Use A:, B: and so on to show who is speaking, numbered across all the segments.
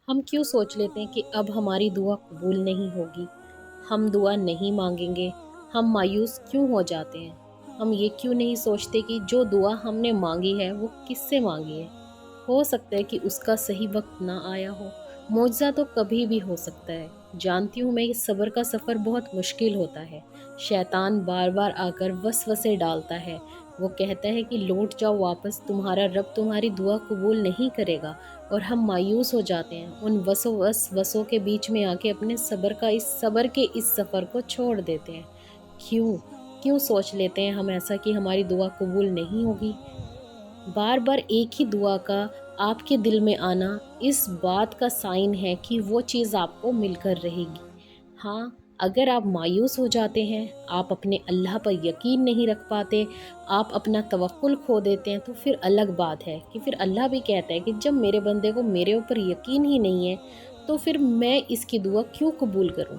A: ہم کیوں سوچ لیتے ہیں کہ اب ہماری دعا قبول نہیں ہوگی، ہم دعا نہیں مانگیں گے، ہم مایوس کیوں ہو جاتے ہیں؟ ہم یہ کیوں نہیں سوچتے کہ جو دعا ہم نے مانگی ہے وہ کس سے مانگی ہے؟ ہو سکتا ہے کہ اس کا صحیح وقت نہ آیا ہو۔ معجزہ تو کبھی بھی ہو سکتا ہے۔ جانتی ہوں میں یہ صبر کا سفر بہت مشکل ہوتا ہے۔ شیطان بار بار آ کر وسوسے ڈالتا ہے۔ وہ کہتا ہے کہ لوٹ جاؤ واپس، تمہارا رب تمہاری دعا قبول نہیں کرے گا، اور ہم مایوس ہو جاتے ہیں، ان وسوں کے بیچ میں آ کے اپنے صبر کے اس سفر کو چھوڑ دیتے ہیں۔ کیوں کیوں سوچ لیتے ہیں ہم ایسا کہ ہماری دعا قبول نہیں ہوگی؟ بار بار ایک ہی دعا کا آپ کے دل میں آنا اس بات کا سائن ہے کہ وہ چیز آپ کو مل کر رہے گی۔ ہاں، اگر آپ مایوس ہو جاتے ہیں، آپ اپنے اللہ پر یقین نہیں رکھ پاتے، آپ اپنا توکل کھو دیتے ہیں، تو پھر الگ بات ہے کہ پھر اللہ بھی کہتا ہے کہ جب میرے بندے کو میرے اوپر یقین ہی نہیں ہے تو پھر میں اس کی دعا کیوں قبول کروں؟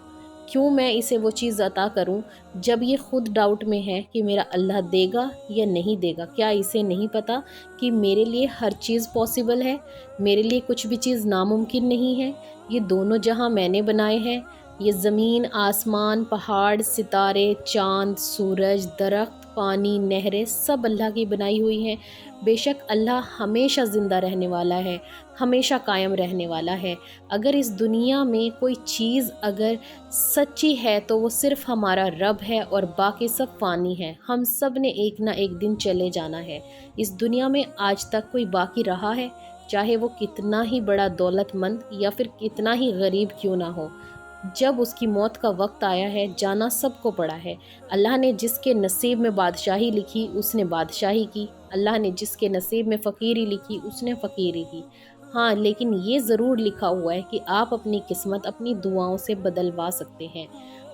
A: کیوں میں اسے وہ چیز عطا کروں جب یہ خود ڈاؤٹ میں ہے کہ میرا اللہ دے گا یا نہیں دے گا؟ کیا اسے نہیں پتا کہ میرے لیے ہر چیز پاسبل ہے، میرے لیے کچھ بھی چیز ناممکن نہیں ہے؟ یہ دونوں جہاں میں نے بنائے ہیں، یہ زمین، آسمان، پہاڑ، ستارے، چاند، سورج، درخت، پانی، نہریں، سب اللہ کی بنائی ہوئی ہیں۔ بے شک اللہ ہمیشہ زندہ رہنے والا ہے، ہمیشہ قائم رہنے والا ہے۔ اگر اس دنیا میں کوئی چیز اگر سچی ہے تو وہ صرف ہمارا رب ہے، اور باقی سب فانی ہے۔ ہم سب نے ایک نہ ایک دن چلے جانا ہے۔ اس دنیا میں آج تک کوئی باقی رہا ہے؟ چاہے وہ کتنا ہی بڑا دولت مند یا پھر کتنا ہی غریب کیوں نہ ہو، جب اس کی موت کا وقت آیا ہے، جانا سب کو پڑا ہے۔ اللہ نے جس کے نصیب میں بادشاہی لکھی اس نے بادشاہی کی، اللہ نے جس کے نصیب میں فقیری لکھی اس نے فقیری کی۔ ہاں، لیکن یہ ضرور لکھا ہوا ہے کہ آپ اپنی قسمت اپنی دعاؤں سے بدلوا سکتے ہیں۔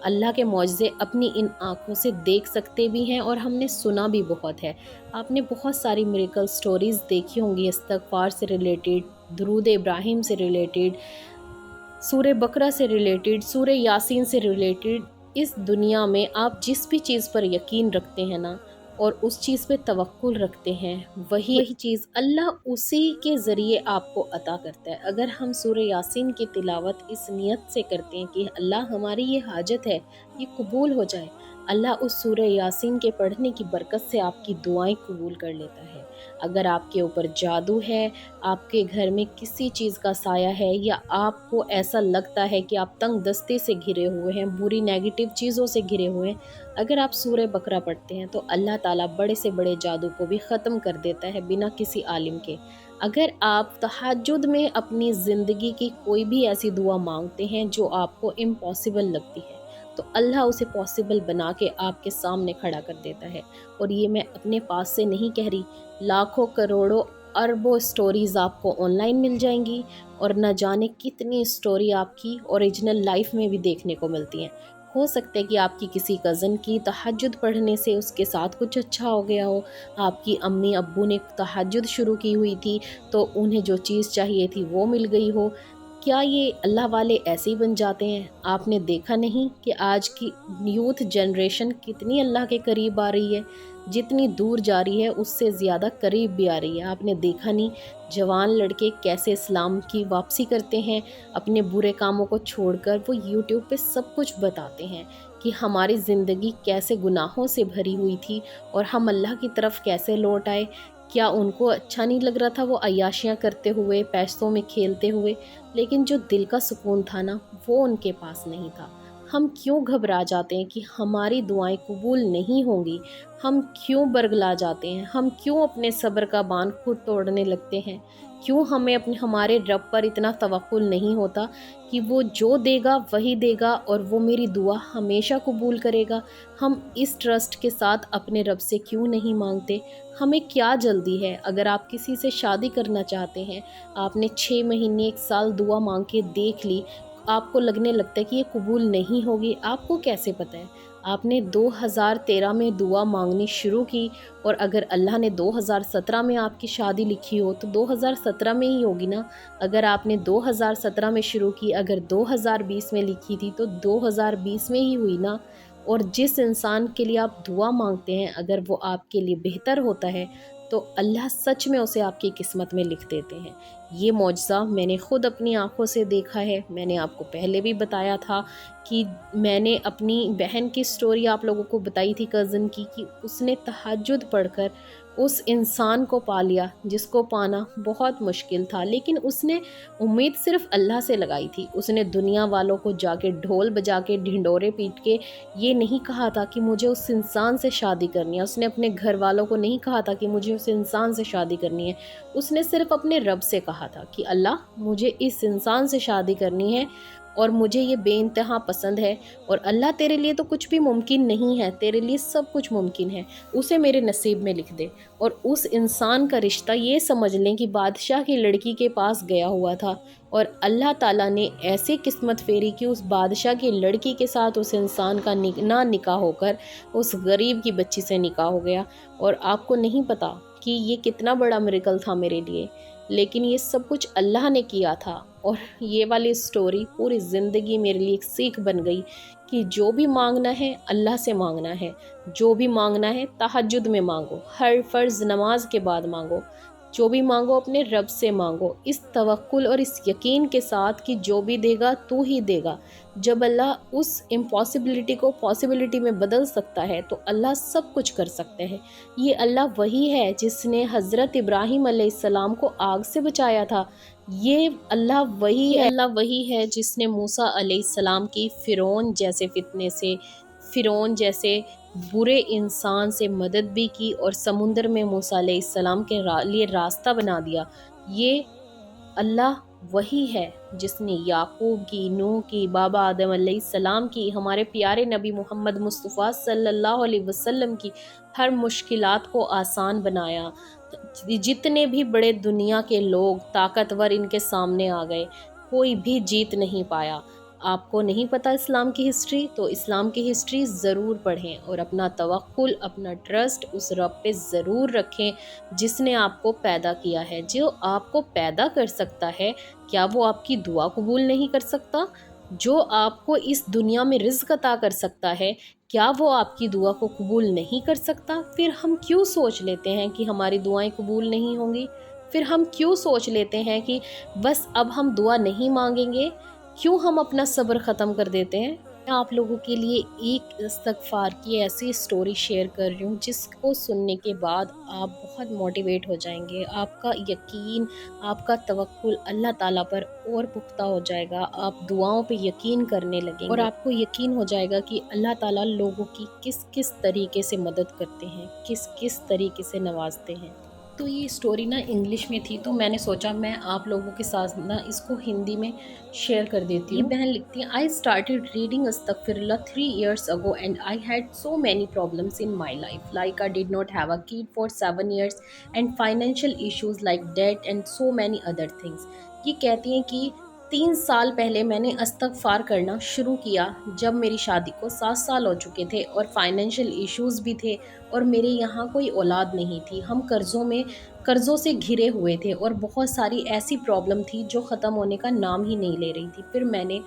A: اللہ کے معجزے اپنی ان آنکھوں سے دیکھ سکتے بھی ہیں، اور ہم نے سنا بھی بہت ہے۔ آپ نے بہت ساری میریکل سٹوریز دیکھی ہوں گی، استغفار سے ریلیٹڈ، درود ابراہیم سے ریلیٹڈ، سورہ بقرہ سے ریلیٹڈ، سورہ یاسین سے ریلیٹڈ۔ اس دنیا میں آپ جس بھی چیز پر یقین رکھتے ہیں نا، اور اس چیز پہ توکل رکھتے ہیں، وہی چیز اللہ اسی کے ذریعے آپ کو عطا کرتا ہے۔ اگر ہم سورہ یاسین کی تلاوت اس نیت سے کرتے ہیں کہ اللہ ہماری یہ حاجت ہے، یہ قبول ہو جائے، اللہ اس سورہ یاسین کے پڑھنے کی برکت سے آپ کی دعائیں قبول کر لیتا ہے۔ اگر آپ کے اوپر جادو ہے، آپ کے گھر میں کسی چیز کا سایہ ہے، یا آپ کو ایسا لگتا ہے کہ آپ تنگ دستی سے گھرے ہوئے ہیں، بری نیگیٹو چیزوں سے گھرے ہوئے ہیں، اگر آپ سورہ بقرہ پڑھتے ہیں تو اللہ تعالیٰ بڑے سے بڑے جادو کو بھی ختم کر دیتا ہے بنا کسی عالم کے۔ اگر آپ تہجد میں اپنی زندگی کی کوئی بھی ایسی دعا مانگتے ہیں جو آپ کو امپاسبل لگتی ہے، تو اللہ اسے پاسبل بنا کے آپ کے سامنے کھڑا کر دیتا ہے۔ اور یہ میں اپنے پاس سے نہیں کہہ رہی، لاکھوں کروڑوں اربوں سٹوریز آپ کو آن لائن مل جائیں گی، اور نہ جانے کتنی سٹوری آپ کی اوریجنل لائف میں بھی دیکھنے کو ملتی ہیں۔ ہو سکتا ہے کہ آپ کی کسی کزن کی تہجد پڑھنے سے اس کے ساتھ کچھ اچھا ہو گیا ہو، آپ کی امی ابو نے تہجد شروع کی ہوئی تھی تو انہیں جو چیز چاہیے تھی وہ مل گئی ہو۔ کیا یہ اللہ والے ایسے ہی بن جاتے ہیں؟ آپ نے دیکھا نہیں کہ آج کی یوتھ جنریشن کتنی اللہ کے قریب آ رہی ہے؟ جتنی دور جا رہی ہے اس سے زیادہ قریب بھی آ رہی ہے۔ آپ نے دیکھا نہیں جوان لڑکے کیسے اسلام کی واپسی کرتے ہیں، اپنے برے کاموں کو چھوڑ کر وہ یوٹیوب پہ سب کچھ بتاتے ہیں کہ ہماری زندگی کیسے گناہوں سے بھری ہوئی تھی اور ہم اللہ کی طرف کیسے لوٹ آئے۔ کیا ان کو اچھا نہیں لگ رہا تھا وہ عیاشیاں کرتے ہوئے، پیسوں میں کھیلتے ہوئے؟ لیکن جو دل کا سکون تھا نا، وہ ان کے پاس نہیں تھا۔ ہم کیوں گھبرا جاتے ہیں کہ ہماری دعائیں قبول نہیں ہوں گی؟ ہم کیوں برگلا جاتے ہیں؟ ہم کیوں اپنے صبر کا باندھ خود توڑنے لگتے ہیں؟ کیوں ہمیں ہمارے رب پر اتنا توکل نہیں ہوتا کہ وہ جو دے گا وہی دے گا، اور وہ میری دعا ہمیشہ قبول کرے گا؟ ہم اس ٹرسٹ کے ساتھ اپنے رب سے کیوں نہیں مانگتے؟ ہمیں کیا جلدی ہے؟ اگر آپ کسی سے شادی کرنا چاہتے ہیں، آپ نے 6 مہینے 1 سال دعا مانگ کے دیکھ لی، آپ کو لگنے لگتا ہے کہ یہ قبول نہیں ہوگی، آپ کو کیسے پتہ ہے؟ آپ نے 2013 میں دعا مانگنی شروع کی، اور اگر اللہ نے 2017 میں آپ کی شادی لکھی ہو تو 2017 میں ہی ہوگی نا۔ اگر آپ نے 2017 میں شروع کی، اگر 2020 میں لکھی تھی تو 2020 میں ہی ہوئی نا۔ اور جس انسان کے لیے آپ دعا مانگتے ہیں اگر وہ آپ کے لیے بہتر ہوتا ہے تو اللہ سچ میں اسے آپ کی قسمت میں لکھ دیتے ہیں۔ یہ معجزہ میں نے خود اپنی آنکھوں سے دیکھا ہے۔ میں نے آپ کو پہلے بھی بتایا تھا کہ میں نے اپنی بہن کی سٹوری آپ لوگوں کو بتائی تھی، کزن کی، کہ اس نے تہجد پڑھ کر اس انسان کو پا لیا جس کو پانا بہت مشکل تھا، لیکن اس نے امید صرف اللہ سے لگائی تھی۔ اس نے دنیا والوں کو جا کے ڈھول بجا کے ڈھنڈورے پیٹ کے یہ نہیں کہا تھا کہ مجھے اس انسان سے شادی کرنی ہے۔ اس نے اپنے گھر والوں کو نہیں کہا تھا کہ مجھے اس انسان سے شادی کرنی ہے۔ اس نے صرف اپنے رب سے کہا تھا کہ اللہ مجھے اس انسان سے شادی کرنی ہے اور مجھے یہ بے انتہا پسند ہے، اور اللہ تیرے لیے تو کچھ بھی ممکن نہیں ہے، تیرے لیے سب کچھ ممکن ہے، اسے میرے نصیب میں لکھ دے۔ اور اس انسان کا رشتہ یہ سمجھ لیں کہ بادشاہ کی لڑکی کے پاس گیا ہوا تھا، اور اللہ تعالیٰ نے ایسی قسمت فیری کہ اس بادشاہ کی لڑکی کے ساتھ اس انسان کا نکاح ہو کر اس غریب کی بچی سے نکاح ہو گیا۔ اور آپ کو نہیں پتا کہ یہ کتنا بڑا میریکل تھا میرے لیے، لیکن یہ سب کچھ اللہ نے کیا تھا۔ اور یہ والی سٹوری پوری زندگی میرے لیے ایک سیکھ بن گئی کہ جو بھی مانگنا ہے اللہ سے مانگنا ہے، جو بھی مانگنا ہے تہجد میں مانگو، ہر فرض نماز کے بعد مانگو، جو بھی مانگو اپنے رب سے مانگو، اس توکل اور اس یقین کے ساتھ کہ جو بھی دے گا تو ہی دے گا۔ جب اللہ اس امپاسبلٹی کو پاسبلٹی میں بدل سکتا ہے تو اللہ سب کچھ کر سکتے ہیں۔ یہ اللہ وہی ہے جس نے حضرت ابراہیم علیہ السلام کو آگ سے بچایا تھا۔ یہ اللہ وہی ہے جس نے موسیٰ علیہ السلام کی فرعون جیسے فتنے سے، فرعون جیسے برے انسان سے مدد بھی کی، اور سمندر میں موسیٰ علیہ السلام کے لیے راستہ بنا دیا۔ یہ اللہ وہی ہے جس نے یعقوب کی، نوح کی، بابا آدم علیہ السلام کی، ہمارے پیارے نبی محمد مصطفیٰ صلی اللہ علیہ وسلم کی ہر مشکلات کو آسان بنایا۔ جتنے بھی بڑے دنیا کے لوگ طاقتور ان کے سامنے آ گئے، کوئی بھی جیت نہیں پایا۔ آپ کو نہیں پتا اسلام کی ہسٹری؟ تو اسلام کی ہسٹری ضرور پڑھیں، اور اپنا توکل، اپنا ٹرسٹ اس رب پہ ضرور رکھیں جس نے آپ کو پیدا کیا ہے۔ جو آپ کو پیدا کر سکتا ہے، کیا وہ آپ کی دعا قبول نہیں کر سکتا؟ جو آپ کو اس دنیا میں رزق عطا کر سکتا ہے، کیا وہ آپ کی دعا کو قبول نہیں کر سکتا؟ پھر ہم کیوں سوچ لیتے ہیں کہ ہماری دعائیں قبول نہیں ہوں گی؟ پھر ہم کیوں سوچ لیتے ہیں کہ بس اب ہم دعا نہیں مانگیں گے؟ کیوں ہم اپنا صبر ختم کر دیتے ہیں؟ میں آپ لوگوں کے لیے ایک استغفار کی ایسی سٹوری شیئر کر رہی ہوں جس کو سننے کے بعد آپ بہت موٹیویٹ ہو جائیں گے، آپ کا یقین، آپ کا توکل اللہ تعالیٰ پر اور پختہ ہو جائے گا، آپ دعاؤں پہ یقین کرنے لگیں گے، اور آپ کو یقین ہو جائے گا کہ اللہ تعالیٰ لوگوں کی کس کس طریقے سے مدد کرتے ہیں، کس کس طریقے سے نوازتے ہیں۔ تو یہ سٹوری نا انگلش میں تھی، تو میں نے سوچا میں آپ لوگوں کے ساتھ نا اس کو ہندی میں شیئر کر دیتی ہوں۔ یہ بہن لکھتی ہیں، I started reading Astaghfirullah 3 years ago and I had so many problems in my life. Like I did not have a kid for 7 years and financial issues like debt and so many other things. یہ کہتی ہیں کہ 3 سال پہلے میں نے استغفار کرنا شروع کیا جب میری شادی کو 7 سال ہو چکے تھے، اور فائنینشیل ایشوز بھی تھے، اور میرے یہاں کوئی اولاد نہیں تھی، ہم قرضوں سے گھرے ہوئے تھے، اور بہت ساری ایسی پرابلم تھی جو ختم ہونے کا نام ہی نہیں لے رہی تھی۔ پھر میں نے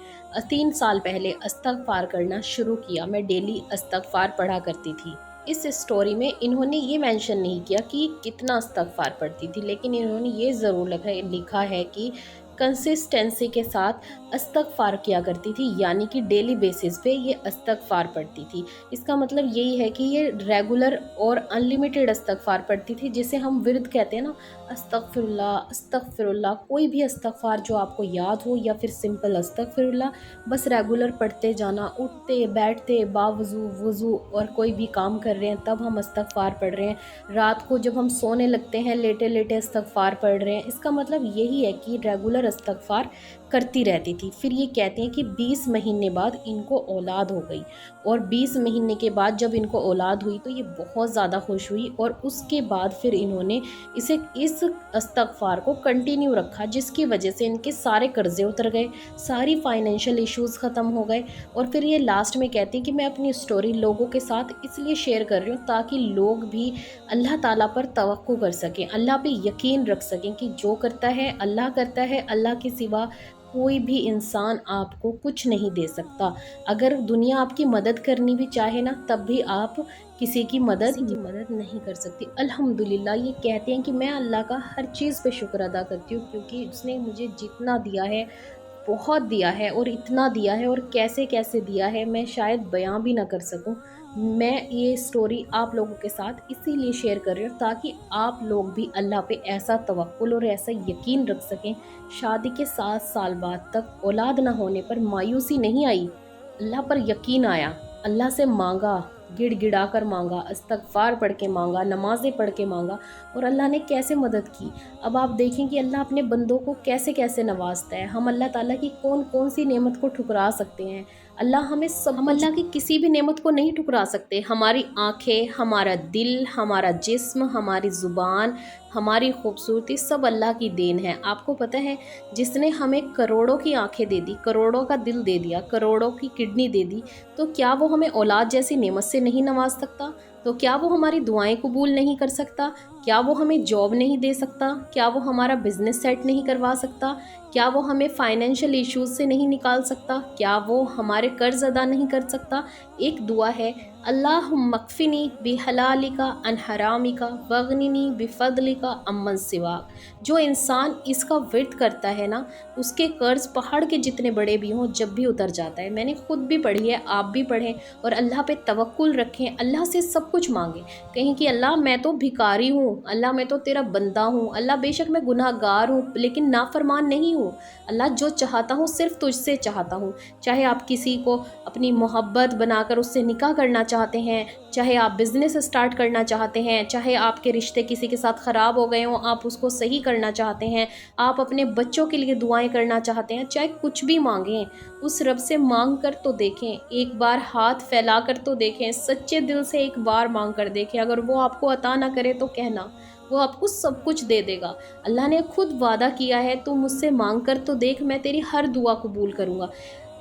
A: 3 سال پہلے استغفار کرنا شروع کیا۔ میں ڈیلی استغفار پڑھا کرتی تھی۔ اس سٹوری میں انہوں نے یہ مینشن نہیں کیا کہ کتنا استغفار پڑھتی تھی، لیکن انہوں نے یہ ضرور لکھا ہے کہ کنسسٹنسی کے ساتھ استغفار کیا کرتی تھی، یعنی کہ ڈیلی بیسس پہ یہ استغفار پڑھتی تھی۔ اس کا مطلب یہی ہے کہ یہ ریگولر اور انلیمیٹڈ استغفار پڑھتی تھی، جسے ہم ورد کہتے ہیں نا، استغفر اللہ، استغفر اللہ، کوئی بھی استغفار جو آپ کو یاد ہو، یا پھر سمپل استغفر اللہ، بس ریگولر پڑھتے جانا، اٹھتے بیٹھتے، باوضو، وضو، اور کوئی بھی کام کر رہے ہیں تب ہم استغفار پڑھ رہے ہیں، رات کو جب ہم سونے لگتے ہیں لیٹے لیٹے استغفار پڑھ رہے ہیں۔ اس کا مطلب یہی ہے کہ ریگولر استغفار کرتی رہتی تھی۔ پھر یہ کہتے ہیں کہ 20 مہینے بعد ان کو اولاد ہو گئی، اور 20 مہینے کے بعد جب ان کو اولاد ہوئی تو یہ بہت زیادہ خوش ہوئی، اور اس کے بعد پھر انہوں نے اس استغفار کو کنٹینیو رکھا، جس کی وجہ سے ان کے سارے قرضے اتر گئے، ساری فائنینشیل ایشوز ختم ہو گئے۔ اور پھر یہ لاسٹ میں کہتے ہیں کہ میں اپنی سٹوری لوگوں کے ساتھ اس لیے شیئر کر رہی ہوں تاکہ لوگ بھی اللہ تعالیٰ پر توقع کر سکیں، اللہ پہ یقین رکھ سکیں کہ جو کرتا ہے اللہ کرتا ہے، اللہ کے سوا کوئی بھی انسان آپ کو کچھ نہیں دے سکتا. اگر دنیا آپ کی مدد کرنی بھی چاہے نا، تب بھی آپ کسی کی مدد نہیں کر سکتی. الحمدللہ یہ کہتے ہیں کہ میں اللہ کا ہر چیز پہ شکر ادا کرتی ہوں، کیونکہ اس نے مجھے جتنا دیا ہے بہت دیا ہے، اور اتنا دیا ہے اور کیسے کیسے دیا ہے میں شاید بیان بھی نہ کر سکوں. میں یہ سٹوری آپ لوگوں کے ساتھ اسی لیے شیئر کر رہی ہوں تاکہ آپ لوگ بھی اللہ پہ ایسا توکل اور ایسا یقین رکھ سکیں. شادی کے 7 سال بعد تک اولاد نہ ہونے پر مایوسی نہیں آئی، اللہ پر یقین آیا، اللہ سے مانگا، گڑ گڑا کر مانگا، استغفار پڑھ کے مانگا، نمازیں پڑھ کے مانگا، اور اللہ نے کیسے مدد کی. اب آپ دیکھیں کہ اللہ اپنے بندوں کو کیسے کیسے نوازتا ہے. ہم اللہ تعالیٰ کی کون کون سی نعمت کو ٹھکرا سکتے ہیں؟ اللہ ہمیں ہم اللہ کی کسی بھی نعمت کو نہیں ٹھکرا سکتے. ہماری آنکھیں، ہمارا دل، ہمارا جسم، ہماری زبان، ہماری خوبصورتی سب اللہ کی دین ہے. آپ کو پتہ ہے جس نے ہمیں کروڑوں کی آنکھیں دے دی، کروڑوں کا دل دے دیا، کروڑوں کی کڈنی دے دی، تو کیا وہ ہمیں اولاد جیسی نعمت سے نہیں نواز سکتا؟ تو کیا وہ ہماری دعائیں قبول نہیں کر سکتا؟ کیا وہ ہمیں جاب نہیں دے سکتا؟ کیا وہ ہمارا بزنس سیٹ نہیں کروا سکتا؟ کیا وہ ہمیں فائنینشیل ایشوز سے نہیں نکال سکتا؟ کیا وہ ہمارے قرض ادا نہیں کر سکتا؟ ایک دعا ہے، اللہم اکفنی بحلالک عن حرامک واغننی بفضلک عمن سواک. جو انسان اس کا ورد کرتا ہے نا، اس کے قرض پہاڑ کے جتنے بڑے بھی ہوں جب بھی اتر جاتا ہے. میں نے خود بھی پڑھی ہے، آپ بھی پڑھیں، اور اللہ پہ توکل رکھیں، اللہ سے سب کچھ مانگیں. کہیں کہ اللہ میں تو بھکاری ہوں، اللہ میں تو تیرا بندہ ہوں، اللہ بے شک میں گناہ گار ہوں لیکن نافرمان نہیں ہوں. اللہ جو چاہتا ہوں صرف تجھ سے چاہتا ہوں. چاہے آپ کسی کو اپنی محبت بنا کر اس سے نکاح کرنا چاہتے ہیں، چاہے آپ بزنس اسٹارٹ کرنا چاہتے ہیں، چاہے آپ کے رشتے کسی کے ساتھ خراب ہو گئے ہوں آپ اس کو صحیح کرنا چاہتے ہیں، آپ اپنے بچوں کے لیے دعائیں کرنا چاہتے ہیں، چاہے کچھ بھی مانگیں، اس رب سے مانگ کر تو دیکھیں. ایک بار ہاتھ پھیلا کر تو دیکھیں، سچے دل سے ایک بار مانگ کر دیکھیں. اگر وہ آپ کو عطا نہ کرے تو کہنا، وہ آپ کو سب کچھ دے دے گا. اللہ نے خود وعدہ کیا ہے، تو مجھ سے مانگ کر تو دیکھ، میں تیری ہر دعا قبول کروں گا.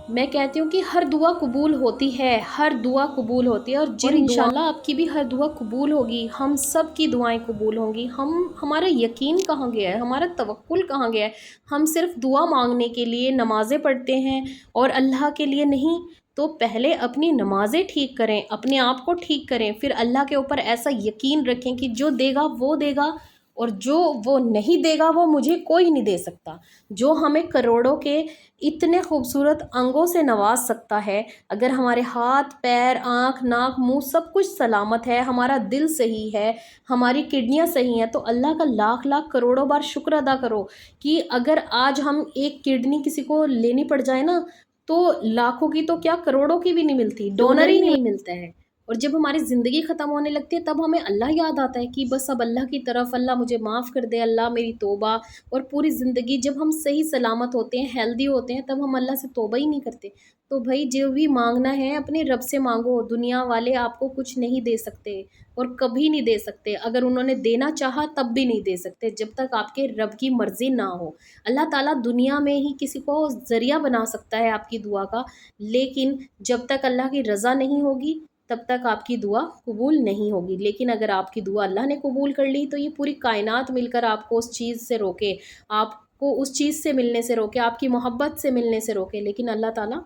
A: میں کہتی ہوں کہ ہر دعا قبول ہوتی ہے، ہر دعا قبول ہوتی ہے، اور انشاءاللہ آپ کی بھی ہر دعا قبول ہوگی، ہم سب کی دعائیں قبول ہوں گی. ہمارا یقین کہاں گیا ہے؟ ہمارا توکل کہاں گیا ہے؟ ہم صرف دعا مانگنے کے لیے نمازیں پڑھتے ہیں اور اللہ کے لیے نہیں. تو پہلے اپنی نمازیں ٹھیک کریں، اپنے آپ کو ٹھیک کریں، پھر اللہ کے اوپر ایسا یقین رکھیں کہ جو دے گا وہ دے گا، اور جو وہ نہیں دے گا وہ مجھے کوئی نہیں دے سکتا. جو ہمیں کروڑوں کے اتنے خوبصورت انگوں سے نواز سکتا ہے، اگر ہمارے ہاتھ، پیر، آنکھ، ناک، منہ سب کچھ سلامت ہے، ہمارا دل صحیح ہے، ہماری کڈنیاں صحیح ہیں، تو اللہ کا لاکھ لاکھ کروڑوں بار شکر ادا کرو کہ اگر آج ہم ایک کڈنی کسی کو لینی پڑ جائے نا، تو لاکھوں کی تو کیا کروڑوں کی بھی نہیں ملتی، ڈونر ہی نہیں ملتا ہے. اور جب ہماری زندگی ختم ہونے لگتی ہے تب ہمیں اللہ یاد آتا ہے کہ بس اب اللہ کی طرف، اللہ مجھے معاف کر دے، اللہ میری توبہ. اور پوری زندگی جب ہم صحیح سلامت ہوتے ہیں، ہیلدی ہوتے ہیں، تب ہم اللہ سے توبہ ہی نہیں کرتے. تو بھائی جو بھی مانگنا ہے اپنے رب سے مانگو. دنیا والے آپ کو کچھ نہیں دے سکتے اور کبھی نہیں دے سکتے. اگر انہوں نے دینا چاہا تب بھی نہیں دے سکتے جب تک آپ کے رب کی مرضی نہ ہو. اللہ تعالیٰ دنیا میں ہی کسی کو ذریعہ بنا سکتا ہے آپ کی دعا کا، لیکن جب تک اللہ کی رضا نہیں ہوگی تب تک آپ کی دعا قبول نہیں ہوگی. لیکن اگر آپ کی دعا اللہ نے قبول کر لی تو یہ پوری کائنات مل کر آپ کو اس چیز سے روکے، آپ کو اس چیز سے ملنے سے روکے، آپ کی محبت سے ملنے سے روکے، لیکن اللہ تعالیٰ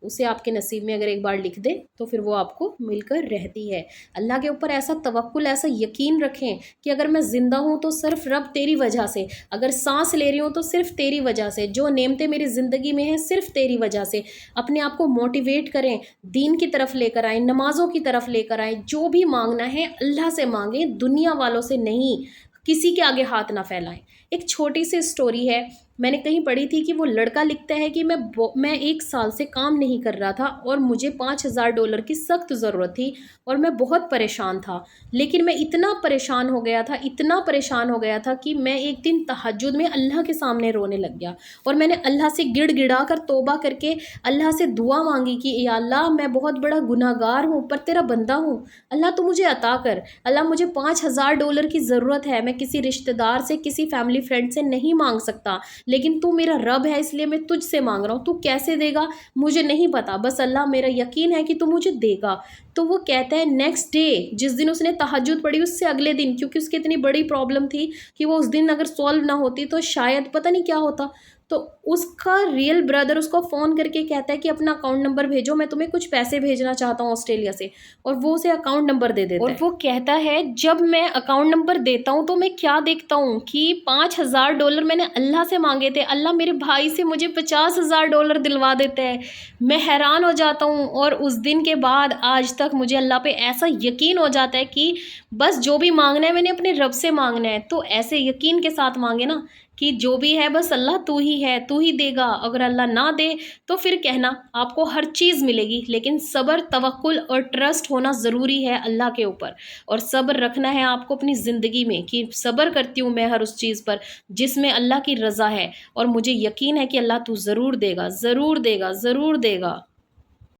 A: اسے آپ کے نصیب میں اگر ایک بار لکھ دے تو پھر وہ آپ کو مل کر رہتی ہے. اللہ کے اوپر ایسا توکل، ایسا یقین رکھیں کہ اگر میں زندہ ہوں تو صرف رب تیری وجہ سے، اگر سانس لے رہی ہوں تو صرف تیری وجہ سے، جو نعمتیں میری زندگی میں ہیں صرف تیری وجہ سے. اپنے آپ کو موٹیویٹ کریں، دین کی طرف لے کر آئیں، نمازوں کی طرف لے کر آئیں. جو بھی مانگنا ہے اللہ سے مانگیں، دنیا والوں سے نہیں. کسی کے آگے ہاتھ نہ پھیلائیں. ایک چھوٹی سی سٹوری ہے، میں نے کہیں پڑھی تھی کہ وہ لڑکا لکھتا ہے کہ میں 1 سال سے کام نہیں کر رہا تھا اور مجھے $5000 کی سخت ضرورت تھی اور میں بہت پریشان تھا. لیکن میں اتنا پریشان ہو گیا تھا، اتنا پریشان ہو گیا تھا کہ میں ایک دن تہجد میں اللہ کے سامنے رونے لگ گیا، اور میں نے اللہ سے گڑ گڑا کر توبہ کر کے اللہ سے دعا مانگی کہ یا اللہ میں بہت بڑا گناہ گار ہوں پر تیرا بندہ ہوں، اللہ تو مجھے عطا کر. اللہ مجھے $5000 کی ضرورت ہے، میں کسی رشتہ دار سے، کسی فیملی فرینڈ سے نہیں مانگ سکتا، لیکن تو میرا رب ہے اس لیے میں تجھ سے مانگ رہا ہوں. تو کیسے دے گا مجھے نہیں پتا، بس اللہ میرا یقین ہے کہ تو مجھے دے گا. تو وہ کہتا ہے نیکسٹ ڈے، جس دن اس نے تہجد پڑھی اس سے اگلے دن، کیونکہ اس کی اتنی بڑی پرابلم تھی کہ وہ اس دن اگر سولو نہ ہوتی تو شاید پتہ نہیں کیا ہوتا، تو اس کا ریئل بردر اس کو فون کر کے کہتا ہے کہ اپنا اکاؤنٹ نمبر بھیجو، میں تمہیں کچھ پیسے بھیجنا چاہتا ہوں آسٹریلیا سے، اور وہ اسے اکاؤنٹ نمبر دے دیتا ہے، اور وہ کہتا ہے جب میں اکاؤنٹ نمبر دیتا ہوں تو میں کیا دیکھتا ہوں کہ $5,000 میں نے اللہ سے مانگے تھے، اللہ میرے بھائی سے مجھے $50,000 دلوا دیتا ہے، میں حیران ہو جاتا ہوں، اور اس دن کے بعد آج تک مجھے اللہ پہ ایسا یقین ہو جاتا ہے کہ بس جو بھی مانگنا ہے میں نے اپنے رب سے مانگنا ہے۔ تو ایسے یقین کے ساتھ مانگے نا کہ جو بھی ہے بس اللہ تو ہی ہے، تو ہی دے گا، اگر اللہ نہ دے تو پھر کہنا آپ کو ہر چیز ملے گی، لیکن صبر، توکل اور ٹرسٹ ہونا ضروری ہے اللہ کے اوپر، اور صبر رکھنا ہے آپ کو اپنی زندگی میں کہ صبر کرتی ہوں میں ہر اس چیز پر جس میں اللہ کی رضا ہے، اور مجھے یقین ہے کہ اللہ تو ضرور دے گا، ضرور دے گا، ضرور دے گا۔